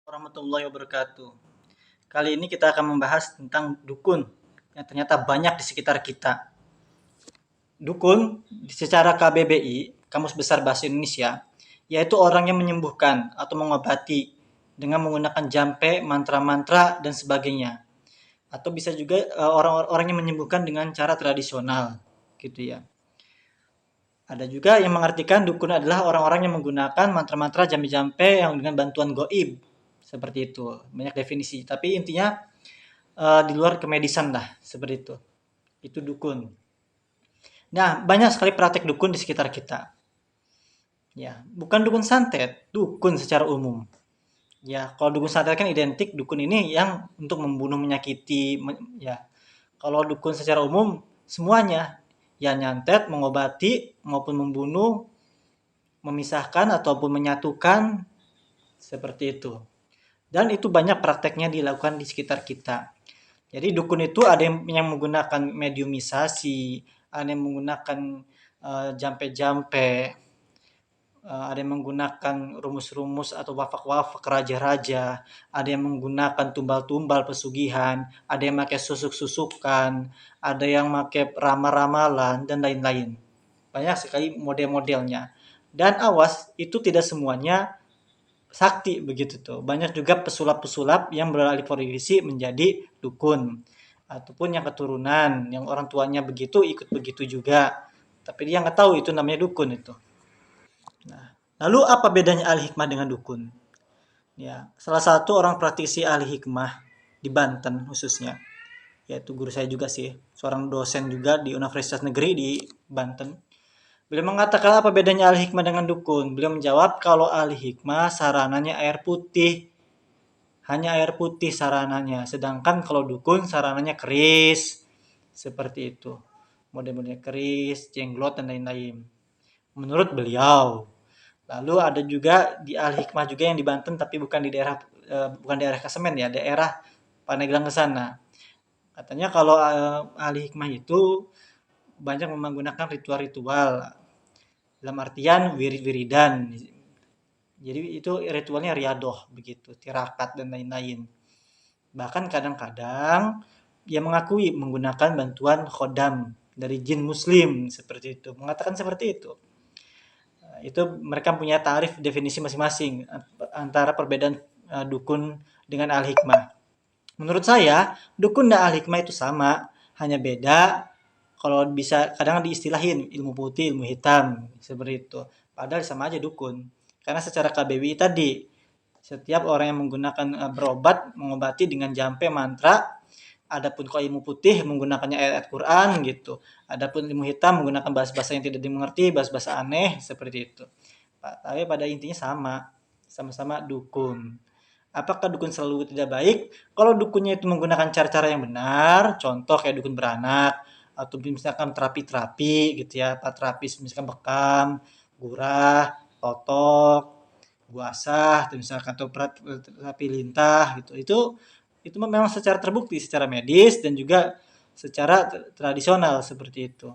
Warahmatullahi wabarakatuh. Kali ini kita akan membahas tentang dukun yang ternyata banyak di sekitar kita. Dukun secara KBBI, Kamus Besar Bahasa Indonesia, yaitu orang yang menyembuhkan atau mengobati dengan menggunakan jampe, mantra-mantra, dan sebagainya. Atau bisa juga orang-orang yang menyembuhkan dengan cara tradisional, gitu ya. Ada juga yang mengartikan dukun adalah orang-orang yang menggunakan mantra-mantra jampe-jampe yang dengan bantuan goib. Seperti itu. Banyak definisi. Tapi intinya di luar kemedisan lah. Seperti itu. Itu dukun. Nah, banyak sekali praktek dukun di sekitar kita. Ya, bukan dukun santet, dukun secara umum. Ya, kalau dukun santet kan identik dukun ini yang untuk membunuh, menyakiti, ya. Kalau dukun secara umum semuanya, ya nyantet, mengobati maupun membunuh, memisahkan ataupun menyatukan seperti itu. Dan itu banyak prakteknya dilakukan di sekitar kita. Jadi dukun itu ada yang menggunakan mediumisasi, ada yang menggunakan jampe-jampe, ada yang menggunakan rumus-rumus atau wafak-wafak raja-raja, ada yang menggunakan tumbal-tumbal pesugihan, ada yang pakai susuk-susukan, ada yang pakai ramal-ramalan, dan lain-lain. Banyak sekali model-modelnya. Dan awas, itu tidak semuanya sakti begitu tuh. Banyak juga pesulap-pesulap yang beralih profesi menjadi dukun. Ataupun yang keturunan, yang orang tuanya begitu, ikut begitu juga. Tapi dia nggak tahu itu namanya dukun itu. Nah, lalu apa bedanya ahli hikmah dengan dukun? Ya, salah satu orang praktisi ahli hikmah di Banten khususnya, yaitu guru saya juga sih, seorang dosen juga di Universitas Negeri di Banten. Beliau mengatakan apa bedanya ahli hikmah dengan dukun? Beliau menjawab kalau ahli hikmah sarananya air putih, hanya air putih sarananya. Sedangkan kalau dukun sarananya keris, seperti itu. Model-modelnya keris, jenglot, dan lain-lain. Menurut beliau. Lalu ada juga di Al Hikmah juga yang di Banten tapi bukan di daerah bukan daerah Kasemen ya, daerah Pandeglang ke sana. Katanya kalau Al Hikmah itu banyak menggunakan ritual-ritual dalam artian wirid-wiridan. Jadi itu ritualnya riadoh begitu, tirakat dan lain-lain. Bahkan kadang-kadang dia mengakui menggunakan bantuan khodam dari jin muslim seperti itu. Mengatakan seperti itu. Itu mereka punya tarif definisi masing-masing antara perbedaan dukun dengan al-hikmah. Menurut saya, dukun dan al-hikmah itu sama, hanya beda kalau bisa kadang diistilahin ilmu putih, ilmu hitam, seperti itu. Padahal sama aja dukun. Karena secara KBBI tadi, setiap orang yang menggunakan berobat, mengobati dengan jampe, mantra, adapun kalau ilmu putih menggunakannya ayat Quran gitu. Adapun ilmu hitam menggunakan bahasa-bahasa yang tidak dimengerti, bahasa-bahasa aneh seperti itu. Tapi pada intinya sama, sama-sama dukun. Apakah dukun selalu tidak baik? Kalau dukunnya itu menggunakan cara-cara yang benar, contoh kayak dukun beranak, atau misalkan terapi-terapi gitu ya, terapi misalkan bekam, gurah, totok, guasah, atau misalkan atau terapi lintah gitu. Itu memang secara terbukti secara medis dan juga secara tradisional seperti itu.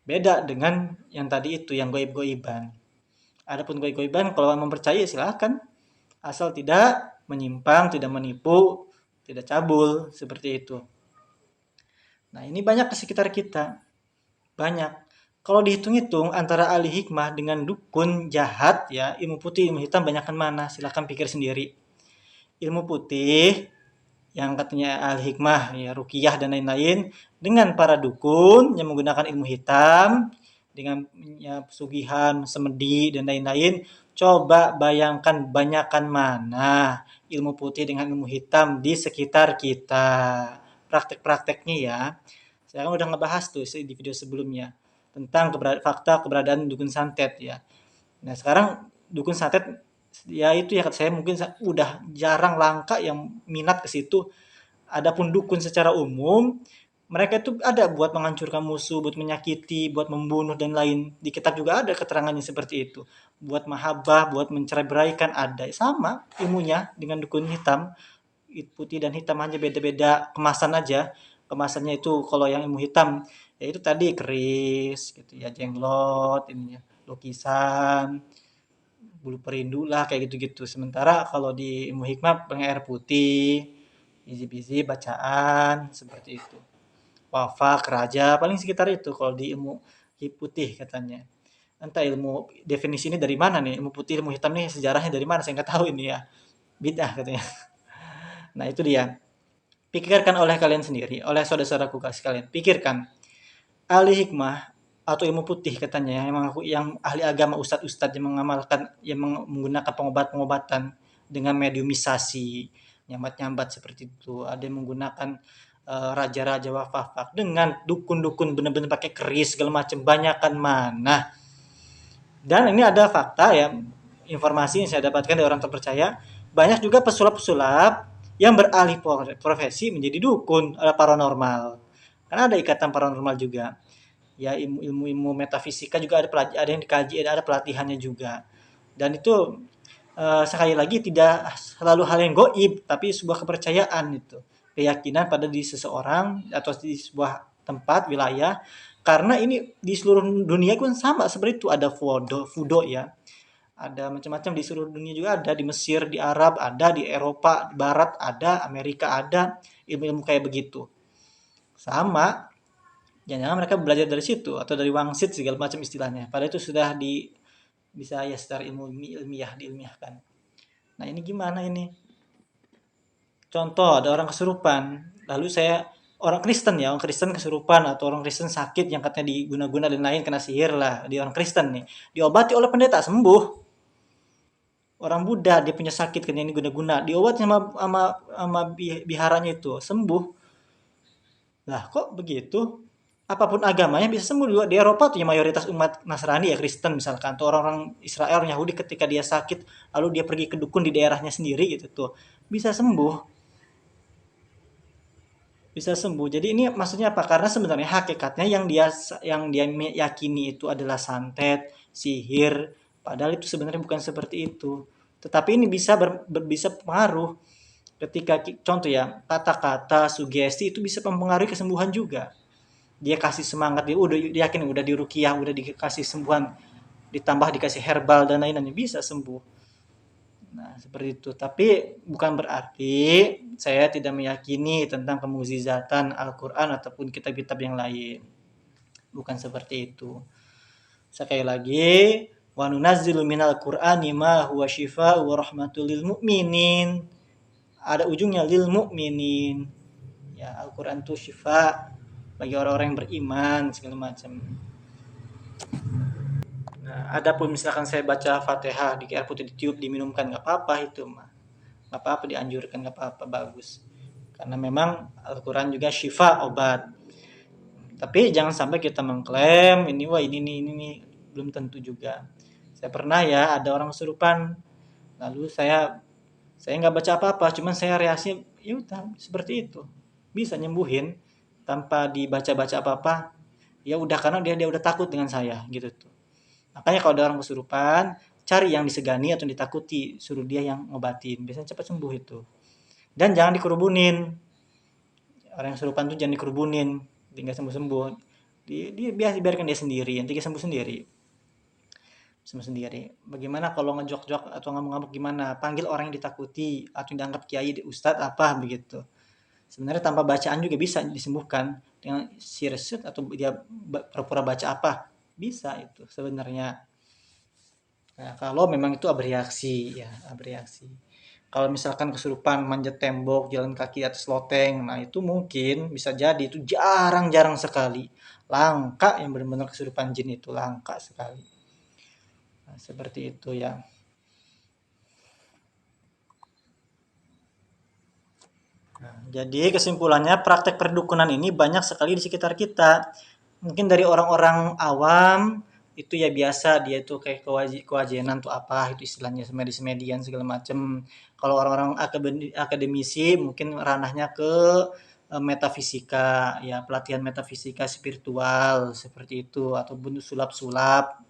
Beda dengan yang tadi itu yang goib-goiban. Adapun goib-goiban kalau mempercayai silakan, asal tidak menyimpang, tidak menipu, tidak cabul seperti itu. Nah, ini banyak di sekitar kita. Banyak. Kalau dihitung-hitung antara ahli hikmah dengan dukun jahat ya, ilmu putih, ilmu hitam banyakkan mana? Silahkan pikir sendiri. Ilmu putih yang katanya al-hikmah ya ruqyah dan lain-lain dengan para dukun yang menggunakan ilmu hitam dengan ya, pesugihan, semedi dan lain-lain. Coba bayangkan banyakkan mana ilmu putih dengan ilmu hitam di sekitar kita. Praktek-prakteknya ya. Saya kan udah ngebahas tuh di video sebelumnya tentang fakta keberadaan dukun santet ya. Nah, sekarang dukun santet ya itu ya kata saya mungkin udah jarang langka yang minat ke situ. Adapun dukun secara umum, mereka itu ada buat menghancurkan musuh, buat menyakiti, buat membunuh dan lain. Di kitab juga ada keterangannya seperti itu. Buat mahabbah, buat mencerai-beraikan ada. Sama ilmunya dengan dukun hitam. Putih dan hitam hanya beda-beda kemasan aja. Kemasannya itu kalau yang ilmu hitam ya itu tadi keris gitu ya, jenglot, ininya lukisan, bulu perindu lah kayak gitu-gitu. Sementara kalau di ilmu hikmah pengair putih, hizib-hizib bacaan seperti itu. Wafak, raja, paling sekitar itu kalau di ilmu putih katanya. Entah ilmu definisi ini dari mana nih, ilmu putih, ilmu hitam nih sejarahnya dari mana, saya nggak tahu ini ya. Bid'ah katanya. Nah itu dia. Pikirkan oleh kalian sendiri, oleh saudara-saudaraku sekalian. Pikirkan, ahli hikmah atau ilmu putih katanya yang ahli agama ustadz-ustadz yang mengamalkan yang menggunakan pengobatan dengan mediumisasi nyambat-nyambat seperti itu, ada yang menggunakan raja-raja wafak dengan dukun-dukun benar-benar pakai keris segala macam, banyakan mana. Dan ini ada fakta ya, informasi yang saya dapatkan dari orang terpercaya, banyak juga pesulap-pesulap yang beralih profesi menjadi dukun paranormal, karena ada ikatan paranormal juga ya. Ilmu metafisika juga ada yang dikaji, ada pelatihannya juga. Dan itu sekali lagi tidak selalu hal yang goib, tapi sebuah kepercayaan itu, keyakinan pada di seseorang atau di sebuah tempat wilayah. Karena ini di seluruh dunia pun sama seperti itu, ada fudo ya, ada macam-macam di seluruh dunia juga, ada di Mesir, di Arab, ada di Eropa Barat, ada Amerika, ada ilmu-ilmu kayak begitu. Sama, jangan-jangan mereka belajar dari situ atau dari wangsit segala macam istilahnya. Padahal itu sudah bisa ya secara ilmiah diilmiahkan. Nah ini gimana ini? Contoh ada orang kesurupan, lalu orang Kristen ya, orang Kristen kesurupan atau orang Kristen sakit yang katanya diguna-guna dan lain, kena sihir lah di orang Kristen nih, diobati oleh pendeta sembuh. Orang Buddha dia punya sakit katanya ini guna-guna, diobati sama biharanya itu sembuh. Lah kok begitu? Apapun agamanya bisa sembuh juga. Di Eropa tuh yang mayoritas umat Nasrani ya Kristen misalkan, atau orang-orang Israel, orang Yahudi, ketika dia sakit lalu dia pergi ke dukun di daerahnya sendiri gitu tuh, bisa sembuh. Bisa sembuh. Jadi ini maksudnya apa? Karena sebenarnya hakikatnya yang dia yakini itu adalah santet, sihir, padahal itu sebenarnya bukan seperti itu. Tetapi ini bisa pengaruh ketika contoh ya, kata-kata sugesti itu bisa mempengaruhi kesembuhan juga. Dia kasih semangat, dia udah yakin udah diruqyah, udah dikasih sembuhan, ditambah dikasih herbal dan lain-lain, bisa sembuh. Nah, seperti itu. Tapi bukan berarti saya tidak meyakini tentang kemukjizatan Al-Quran ataupun kitab-kitab yang lain. Bukan seperti itu. Sekali lagi, wa nunazzilu minal Qur'ani ma huwa shifaa'un wa rahmatul lil mu'minin. Ada ujungnya lil mu'minin. Ya, Al-Quran itu syifa bagi orang-orang yang beriman segala macam. Nah, adapun misalkan saya baca Fatihah di air putih ditiup diminumkan, nggak apa-apa itu mah. Nggak apa-apa, dianjurkan, nggak apa-apa, bagus. Karena memang Al-Quran juga syifa, obat. Tapi jangan sampai kita mengklaim ini wah ini nih, belum tentu juga. Saya pernah ya ada orang kesurupan, lalu saya nggak baca apa-apa, cuman saya reaksi ya udah seperti itu, bisa nyembuhin tanpa dibaca-baca apa-apa. Ya udah, karena dia udah takut dengan saya gitu tuh. Makanya kalau ada orang kesurupan, cari yang disegani atau ditakuti, suruh dia yang ngobatin, biasanya cepat sembuh itu. Dan jangan dikerubunin. Orang yang kesurupan tuh jangan dikerubunin, tinggal sembuh-sembuh. Dia biarkan dia sendiri, nanti dia sembuh sendiri. Sembuh sendiri. Bagaimana kalau ngejok-jok atau ngamuk-ngamuk gimana? Panggil orang yang ditakuti atau yang dianggap kiai, ustadz apa begitu. Sebenarnya tanpa bacaan juga bisa disembuhkan dengan sirset atau dia pura-pura baca apa, bisa itu sebenarnya. Nah, kalau memang itu abreaksi ya, abreaksi. Kalau misalkan kesurupan manjat tembok, jalan kaki atas loteng, nah itu mungkin bisa jadi, itu jarang-jarang sekali. Langka yang benar-benar kesurupan jin, itu langka sekali. Nah, seperti itu ya. Nah, jadi kesimpulannya praktek perdukunan ini banyak sekali di sekitar kita. Mungkin dari orang-orang awam itu ya biasa, dia itu kayak kewajinan tuh apa itu istilahnya, semedi-semedian segala macam. Kalau orang-orang akademisi mungkin ranahnya ke metafisika ya, pelatihan metafisika spiritual seperti itu, ataupun sulap-sulap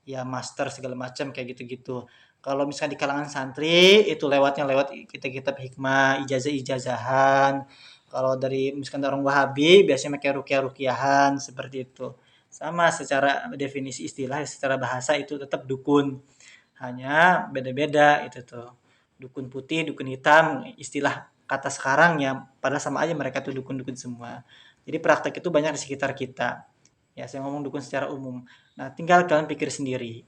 ya, master segala macam kayak gitu-gitu. Kalau misalnya di kalangan santri itu lewat kitab-kitab hikmah, ijazah-ijazahan. Kalau dari misalkan orang Wahabi biasanya pakai ruqyah-ruqyahan seperti itu. Sama secara definisi istilah, secara bahasa itu tetap dukun. hanya beda-beda itu tuh. Dukun putih, dukun hitam, istilah kata sekarang ya, padahal sama aja mereka tuh dukun-dukun semua. Jadi praktek itu banyak di sekitar kita. Ya, saya ngomong dukun secara umum. Nah, tinggal kalian pikir sendiri.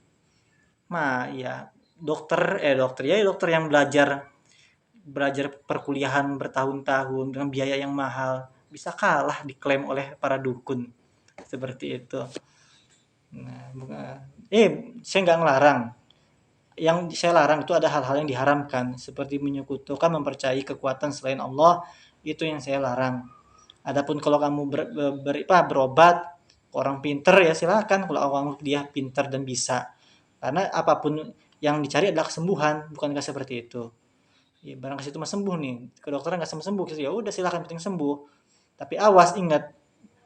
Ya dokter ya dokter yang belajar belajar perkuliahan bertahun-tahun dengan biaya yang mahal bisa kalah diklaim oleh para dukun seperti itu. Nah, saya nggak ngelarang. Yang saya larang itu ada hal-hal yang diharamkan seperti menyekutukan mempercayai kekuatan selain Allah, itu yang saya larang. Adapun kalau kamu berobat ke orang pinter ya silakan kalau orang dia pinter dan bisa. Karena apapun yang dicari adalah kesembuhan, bukankah seperti itu? Ya, barang ke situ mah sembuh nih, ke dokter nggak sembuh, ya udah silakan penting sembuh. Tapi awas ingat,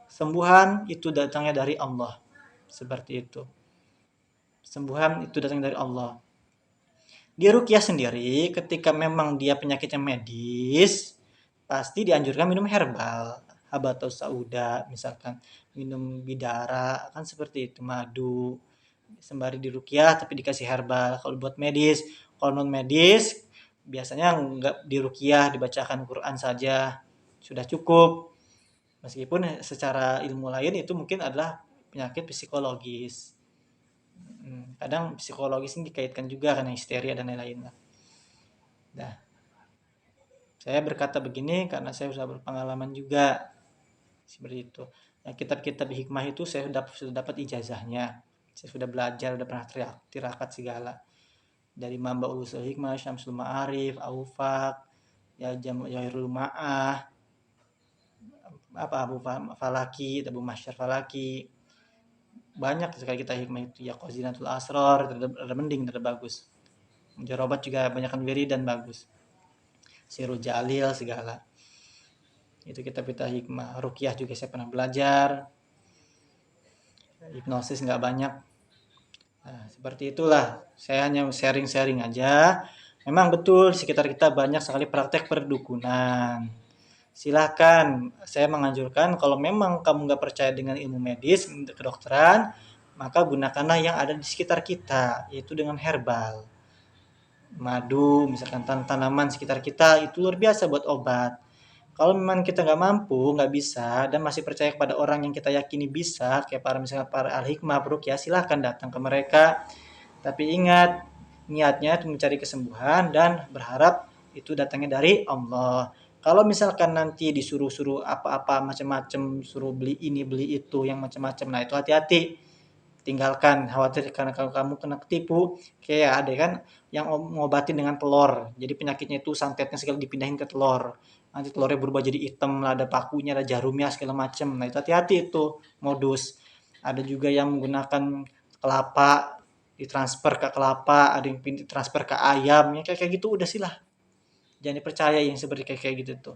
sembuhan itu datangnya dari Allah. Seperti itu. Sembuhan itu datangnya dari Allah. Di ruqyah sendiri ketika memang dia penyakitnya medis, pasti dianjurkan minum herbal, habatus sauda misalkan, minum bidara, kan seperti itu, madu. Sembari diruqyah tapi dikasih herbal. Kalau buat medis, kalau non medis biasanya nggak diruqyah, dibacakan Quran saja sudah cukup. Meskipun secara ilmu lain itu mungkin adalah penyakit psikologis. Kadang psikologis ini dikaitkan juga karena histeria dan lain-lain. Nah, saya berkata begini karena saya sudah berpengalaman juga seperti itu. Nah, kitab-kitab hikmah itu saya sudah dapat ijazahnya. Saya sudah belajar, sudah pernah tirakat segala. Dari Mamba Ulusul Hikmah, Syamsul Ma'arif, Aufaq, ya Jahirul Ma'ah, Abu Falaki, Abu Masyar Falaki. Banyak sekali kita hikmah itu. Ya Qazinatul Asrar, ada mending, ada bagus. Jarobat juga banyakkan wiri dan bagus. Sirul Jalil segala. Itu kita hikmah. Ruqyah juga saya pernah belajar. Hipnosis nggak banyak. Nah, seperti itulah. Saya hanya sharing-sharing aja. Memang betul sekitar kita banyak sekali praktek perdukunan. Silahkan, saya menganjurkan kalau memang kamu nggak percaya dengan ilmu medis, kedokteran, maka gunakanlah yang ada di sekitar kita, yaitu dengan herbal. Madu, misalkan tanaman sekitar kita, itu luar biasa buat obat. Kalau memang kita nggak mampu, nggak bisa, dan masih percaya kepada orang yang kita yakini bisa, kayak misalnya para al-hikmah, ya silahkan datang ke mereka. Tapi ingat, niatnya itu mencari kesembuhan dan berharap itu datangnya dari Allah. Kalau misalkan nanti disuruh-suruh apa-apa macam-macam, suruh beli ini, beli itu, yang macam-macam, nah itu hati-hati. Tinggalkan, khawatir karena kalau kamu kena ketipu, kayak ada kan yang ngobatin dengan telur. Jadi penyakitnya itu santetnya segala dipindahin ke telur. Nanti telurnya berubah jadi hitam, ada pakunya, ada jarumnya segala macam. Nah itu hati-hati itu modus. Ada juga yang menggunakan kelapa, ditransfer ke kelapa, ada yang transfer ke ayam, ya kayak gitu udah sih lah. Jangan dipercaya yang seperti kayak gitu tuh.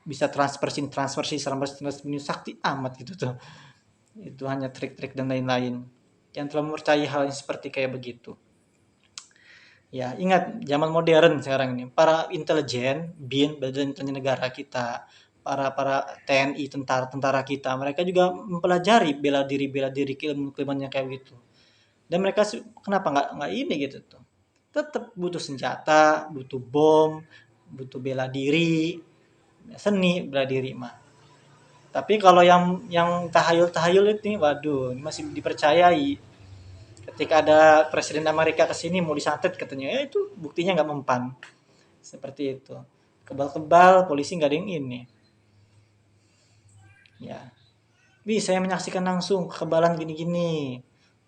Bisa transfer sih, sakti amat gitu tuh. Itu hanya trik-trik dan lain-lain. Jangan terlalu mempercayai hal yang seperti kayak begitu. Ya, ingat zaman modern sekarang ini, para intelijen, BIN, Badan Intelijen Negara kita, para TNI, tentara kita, mereka juga mempelajari bela diri keilmuan kayak gitu. Dan mereka kenapa nggak ini gitu tuh? Tetap butuh senjata, butuh bom, butuh bela diri, seni bela diri mah. Tapi kalau yang tahayul itu, waduh, ini masih dipercayai. Ketika ada Presiden Amerika ke sini mau disantet katanya, itu buktinya nggak mempan. Seperti itu. Kebal-kebal, polisi nggak ada yang ini. Ya, saya menyaksikan langsung kekebalan gini-gini.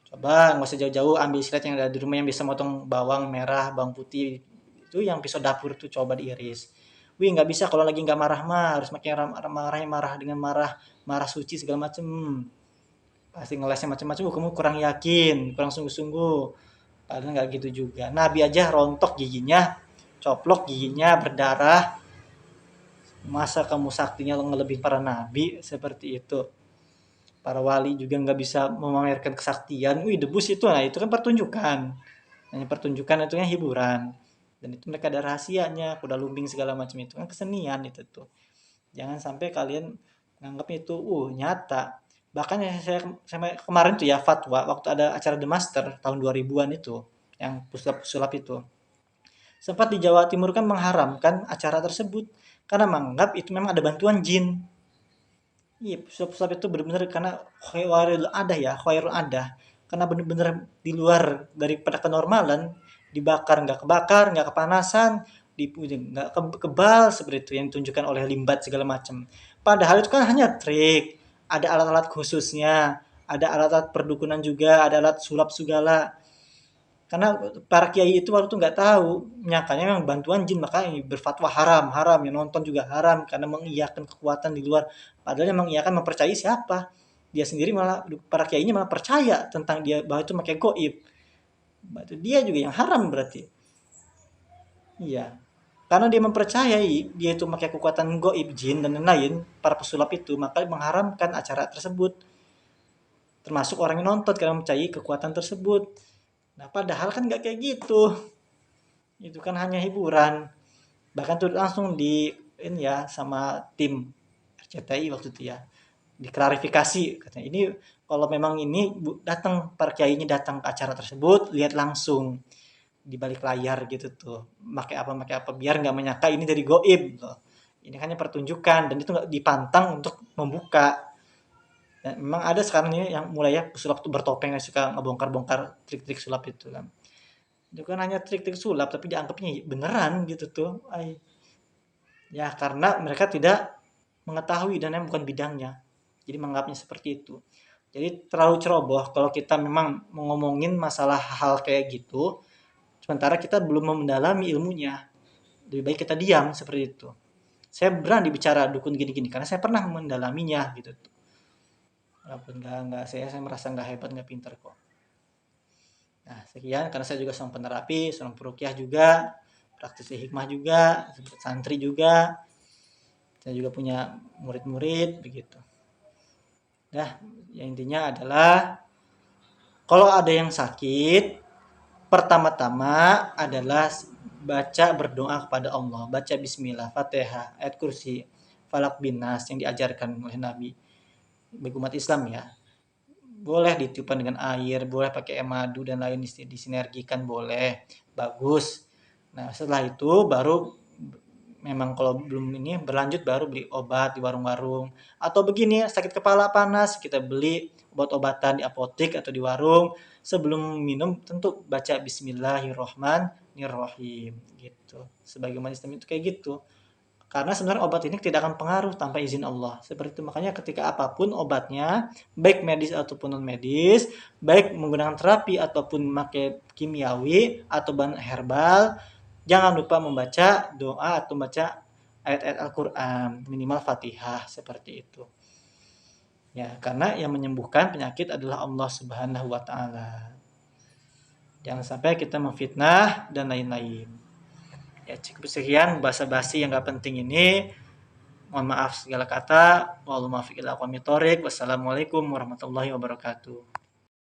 Coba nggak usah jauh-jauh ambil silet yang ada di rumah yang bisa motong bawang merah, bawang putih. Itu yang pisau dapur tuh coba diiris. Nggak bisa kalau lagi nggak marah mah, harus makin marah dengan marah suci segala macem. Pasti ngelesnya macam-macam, kamu kurang yakin, kurang sungguh-sungguh. Padahal nggak gitu juga. Nabi aja rontok giginya, coplok giginya, berdarah. Masa kamu saktinya ngelebihin para nabi seperti itu? Para wali juga nggak bisa memamerkan kesaktian. Debus itu, nah itu kan pertunjukan. Hanya pertunjukan itu kan hiburan. Dan itu mereka ada rahasianya, kuda lumbing segala macam itu kan kesenian itu tuh. Jangan sampai kalian menganggapnya itu nyata. Bahkan saya kemarin tuh ya fatwa waktu ada acara The Master tahun 2000-an itu. yang pesulap itu. Sempat di Jawa Timur kan mengharamkan acara tersebut karena menganggap itu memang ada bantuan jin. Iya, pesulap-pesulap itu benar-benar karena khairul adah. Karena benar-benar di luar daripada kenormalan, dibakar nggak kebakar, nggak kepanasan, nggak kebal seperti itu yang ditunjukkan oleh limbat segala macam. Padahal itu kan hanya trik, ada alat-alat khususnya, ada alat-alat perdukunan juga, ada alat sulap segala. Karena para kiai itu waktu itu nggak tahu, nyangkanya memang bantuan jin, makanya berfatwa haram, haram, yang nonton juga haram karena mengiyakan kekuatan di luar. Padahal yang mengiyakan mempercayai siapa? Dia sendiri malah para kiainya malah percaya tentang dia bahwa itu pakai goib. Itu dia juga yang haram berarti. Iya. Karena dia mempercayai dia itu pakai kekuatan goib, jin dan lain-lain, para pesulap itu, maka mengharamkan acara tersebut. Termasuk orang yang nonton karena mempercayai kekuatan tersebut. Nah, padahal kan nggak kayak gitu. Itu kan hanya hiburan. Bahkan tuh langsung di ini ya sama tim RCTI waktu itu ya. Diklarifikasi katanya ini kalau memang ini datang para kiainya datang ke acara tersebut, lihat langsung di balik layar gitu tuh. Pakai apa biar nggak menyangka ini dari goib gitu. Ini hanya pertunjukan dan itu nggak dipantang untuk membuka. Dan memang ada sekarang ini yang mulai ya pesulap tuh bertopeng yang suka ngebongkar-bongkar trik-trik sulap itu kan. Itu kan hanya trik-trik sulap tapi dianggapnya beneran gitu tuh. Ya karena mereka tidak mengetahui dan yang bukan bidangnya. Jadi menganggapnya seperti itu. Jadi terlalu ceroboh kalau kita memang ngomongin masalah hal kayak gitu, sementara kita belum mendalami ilmunya. Lebih baik kita diam seperti itu. Saya berani bicara dukun gini-gini karena saya pernah mendalaminya gitu. Walaupun saya merasa nggak hebat, nggak pintar kok. Nah, sekian karena saya juga seorang penerapi, seorang peruqyah juga, praktisi hikmah juga, santri juga. Saya juga punya murid-murid begitu. Nah, yang intinya adalah kalau ada yang sakit, pertama-tama adalah baca berdoa kepada Allah, baca bismillah, Fatihah, ayat kursi, Falak bin Nas yang diajarkan oleh Nabi bagi umat Islam ya. Boleh ditiupkan dengan air, boleh pakai madu dan lain disinergikan boleh, bagus. Nah, setelah itu baru memang kalau belum ini berlanjut baru beli obat di warung-warung. Atau begini, sakit kepala panas, kita beli obat-obatan di apotek atau di warung. Sebelum minum tentu baca Bismillahirrohmanirrohim gitu. Sebagai umat Islam itu kayak gitu. Karena sebenarnya obat ini tidak akan pengaruh tanpa izin Allah. Seperti itu makanya ketika apapun obatnya, baik medis ataupun non medis, baik menggunakan terapi ataupun memakai kimiawi atau bahan herbal, jangan lupa membaca doa atau baca ayat-ayat Al-Quran, minimal Fatihah seperti itu. Ya, karena yang menyembuhkan penyakit adalah Allah Subhanahu wa taala. Jangan sampai kita memfitnah dan lain-lain. Ya, cukup sekian basa-basi yang gak penting ini. Mohon maaf segala kata. Wassalamualaikum warahmatullahi wabarakatuh.